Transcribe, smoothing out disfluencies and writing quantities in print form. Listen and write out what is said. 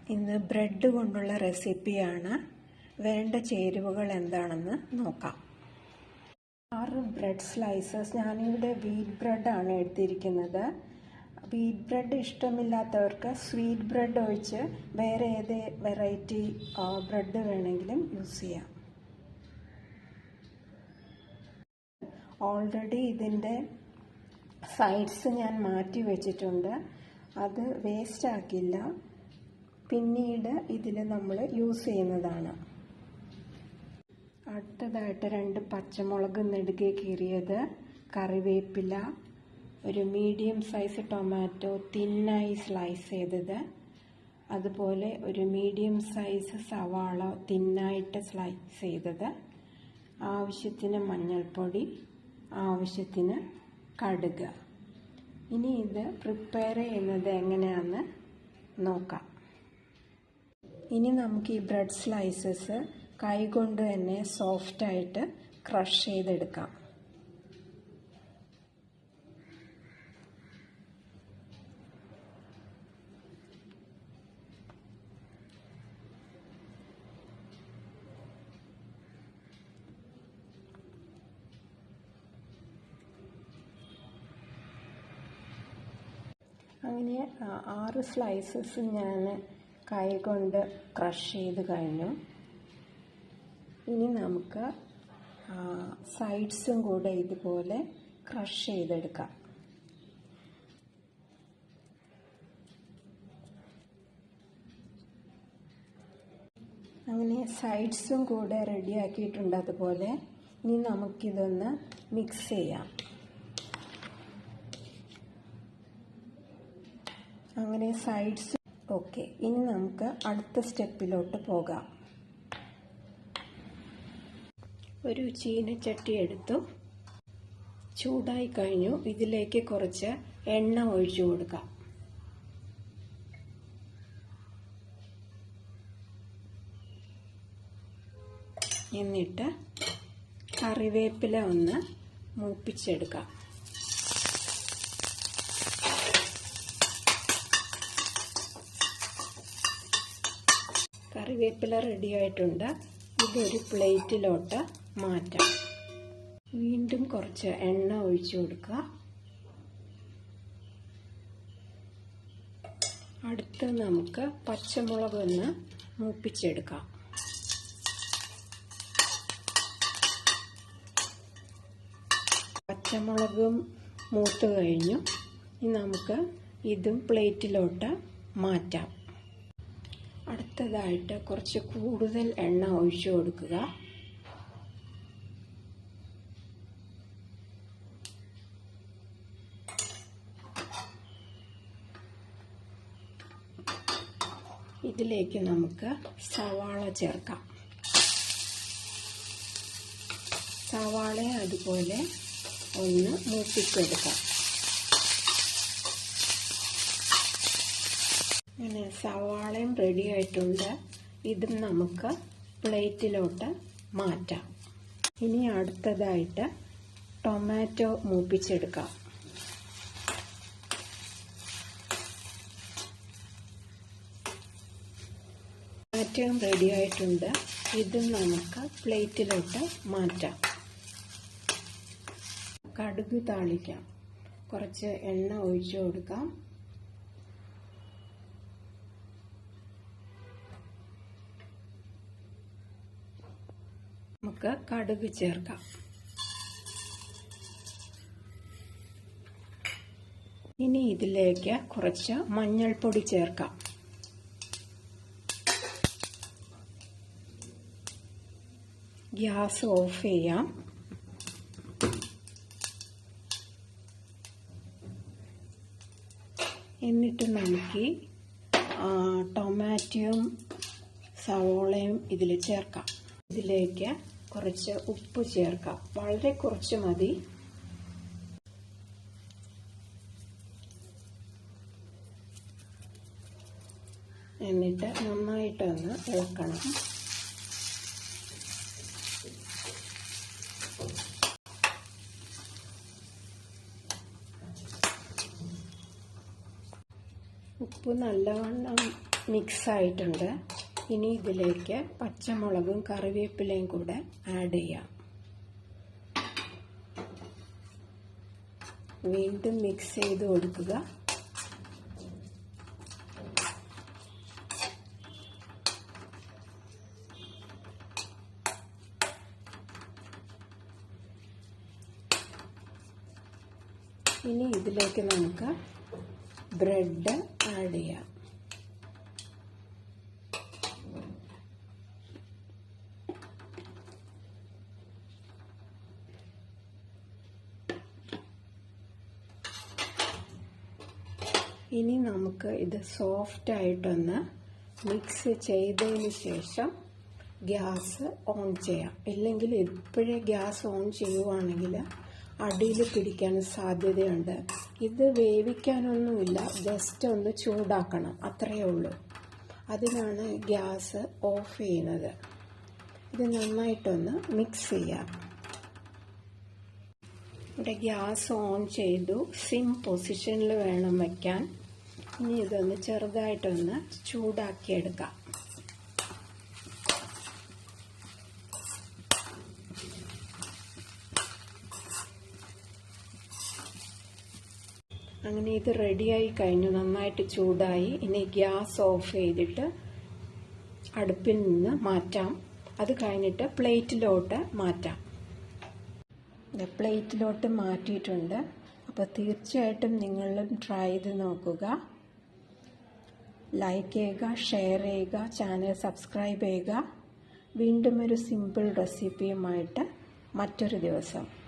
ഇന്ന് ബ്രെഡ് കൊണ്ടുള്ള റെസിപ്പിയാണ്. വേണ്ട ചേരുവകൾ എന്താണെന്ന് നോക്കാം. 6 ബ്രെഡ് സ്ലൈസസ്. ഞാനിവിടെ വീറ്റ് ബ്രെഡാണ് എടുത്തിരിക്കുന്നത്. വീറ്റ് ബ്രെഡ് ഇഷ്ടമില്ലാത്തവർക്ക് സ്വീറ്റ് ബ്രെഡ് ഒഴിച്ച് വേറെ ഏത് വെറൈറ്റി ബ്രെഡ് വേണമെങ്കിലും യൂസ് ചെയ്യാം. ഓൾറെഡി ഇതിൻ്റെ സൈഡ്സ് ഞാൻ മാറ്റി വെച്ചിട്ടുണ്ട്. അത് വേസ്റ്റ് ആക്കില്ല, പിന്നീട് ഇതിൽ നമ്മൾ യൂസ് ചെയ്യുന്നതാണ്. അടുത്തതായിട്ട് 2 പച്ചമുളക് നെടുകെ കീറിയത്, കറിവേപ്പില, ഒരു മീഡിയം സൈസ് ടൊമാറ്റോ തിന്നായി സ്ലൈസ് ചെയ്തത്, അതുപോലെ ഒരു മീഡിയം സൈസ് സവാള തിന്നായിട്ട് സ്ലൈസ് ചെയ്തത്, ആവശ്യത്തിന് മഞ്ഞൾപ്പൊടി, ആവശ്യത്തിന് കടുക്. ഇനി ഇത് പ്രിപ്പയർ ചെയ്യുന്നത് എങ്ങനെയാണെന്ന് നോക്കാം. ഇനി നമുക്ക് ഈ ബ്രെഡ് സ്ലൈസസ് കൈകൊണ്ട് തന്നെ സോഫ്റ്റായിട്ട് ക്രഷ് ചെയ്തെടുക്കാം. അങ്ങനെ 6 സ്ലൈസസ് ഞാൻ കൈകൊണ്ട് ക്രഷ് ചെയ്ത് കഴിഞ്ഞു. ഇനി നമുക്ക് സൈഡ്സും കൂടെ ഇതുപോലെ ക്രഷ് ചെയ്തെടുക്കാം. അങ്ങനെ സൈഡ്സും കൂടെ റെഡിയാക്കിയിട്ടുണ്ട്. അതുപോലെ ഇനി നമുക്കിതൊന്ന് മിക്സ് ചെയ്യാം. അങ്ങനെ സൈഡ്സ് ഓക്കെ. ഇനി നമുക്ക് അടുത്ത സ്റ്റെപ്പിലോട്ട് പോകാം. ഒരു ചീനച്ചട്ടി എടുത്തു, ചൂടായി കഴിഞ്ഞു. ഇതിലേക്ക് കുറച്ച് എണ്ണ ഒഴിച്ചു കൊടുക്കാം. എന്നിട്ട് കറിവേപ്പില ഒന്ന് മൂപ്പിച്ചെടുക്കാം. കറിവേപ്പില റെഡിയായിട്ടുണ്ട്. ഇതൊരു പ്ലേറ്റിലോട്ട് മാറ്റാം. വീണ്ടും കുറച്ച് എണ്ണ ഒഴിച്ചു കൊടുക്കുക. അടുത്ത് നമുക്ക് പച്ചമുളക് ഒന്ന് മൂപ്പിച്ചെടുക്കാം. പച്ചമുളകും മൂത്ത് കഴിഞ്ഞു. ഇനി നമുക്ക് ഇതും പ്ലേറ്റിലോട്ട് മാറ്റാം. അടുത്തതായിട്ട് കുറച്ച് കൂടുതൽ എണ്ണ ഒഴിച്ചു കൊടുക്കുക. ഇതിലേക്ക് നമുക്ക് സവാള ചേർക്കാം. സവാളയെ അതുപോലെ ഒന്ന് മൂപ്പിച്ചെടുക്കാം. അങ്ങനെ സവാളയും റെഡി ആയിട്ടുണ്ട്. ഇതും നമുക്ക് പ്ലേറ്റിലോട്ട് മാറ്റാം. ഇനി അടുത്തതായിട്ട് ടൊമാറ്റോ മൂപ്പിച്ചെടുക്കാം. ടൊമാറ്റോയും റെഡി ആയിട്ടുണ്ട്. ഇതും നമുക്ക് പ്ലേറ്റിലോട്ട് മാറ്റാം. കടുക് താളിക്കാം. കുറച്ച് എണ്ണ ഒഴിച്ചു കൊടുക്കാം. നമുക്ക് കടുക് ചേർക്കാം. ഇനി ഇതിലേക്ക് കുറച്ച് മഞ്ഞൾപ്പൊടി ചേർക്കാം. ഗ്യാസ് ഓഫ് ചെയ്യാം. എന്നിട്ട് നമുക്ക് ടൊമാറ്റോയും സവോളയും ഇതിൽ ചേർക്കാം. ഇതിലേക്ക് കുറച്ച് ഉപ്പ് ചേർക്കാം. വളരെ കുറച്ച് മതി. എന്നിട്ട് നന്നായിട്ടൊന്ന് ഇളക്കണം. ഉപ്പ് നല്ലവണ്ണം മിക്സ് ആയിട്ടുണ്ട്. ഇനി ഇതിലേക്ക് പച്ചമുളകും കറിവേപ്പിലയും കൂടെ ആഡ് ചെയ്യാം. വീണ്ടും മിക്സ് ചെയ്ത് കൊടുക്കുക. ഇനി ഇതിലേക്ക് നമുക്ക് ബ്രെഡ് ആഡ് ചെയ്യാം. ഇനി നമുക്ക് ഇത് സോഫ്റ്റ് ആയിട്ടൊന്ന് മിക്സ് ചെയ്തതിന് ശേഷം ഗ്യാസ് ഓൺ ചെയ്യാം. ഇല്ലെങ്കിൽ ഇപ്പോഴേ ഗ്യാസ് ഓൺ ചെയ്യുവാണെങ്കിൽ അടിയിൽ പിടിക്കാൻ സാധ്യതയുണ്ട്. ഇത് വേവിക്കാനൊന്നുമില്ല, ജസ്റ്റ് ഒന്ന് ചൂടാക്കണം, അത്രയേ ഉള്ളൂ. അതിനാണ് ഗ്യാസ് ഓഫ് ചെയ്യുന്നത്. ഇത് നന്നായിട്ടൊന്ന് മിക്സ് ചെയ്യാം. ഇവിടെ ഗ്യാസ് ഓൺ ചെയ്തു. സിം പൊസിഷനിൽ വേണം വയ്ക്കാൻ. ഇനി ഇതൊന്ന് ചെറുതായിട്ടൊന്ന് ചൂടാക്കിയെടുക്കാം. അങ്ങനെ ഇത് റെഡിയായി കഴിഞ്ഞു, നന്നായിട്ട് ചൂടായി. ഇനി ഗ്യാസ് ഓഫ് ചെയ്തിട്ട് അടുപ്പിൽ നിന്ന് മാറ്റാം. അത് കഴിഞ്ഞിട്ട് പ്ലേറ്റിലോട്ട് മാറ്റാം. പ്ലേറ്റിലോട്ട് മാറ്റിയിട്ടുണ്ട്. അപ്പോൾ തീർച്ചയായിട്ടും നിങ്ങളും ട്രൈ ചെയ്ത് നോക്കുക. ലൈക്ക് ചെയ്യുക, ഷെയർ ചെയ്യുക, ചാനൽ സബ്സ്ക്രൈബ് ചെയ്യുക. വീണ്ടും ഒരു സിമ്പിൾ റെസിപ്പിയുമായിട്ട് മറ്റൊരു ദിവസം.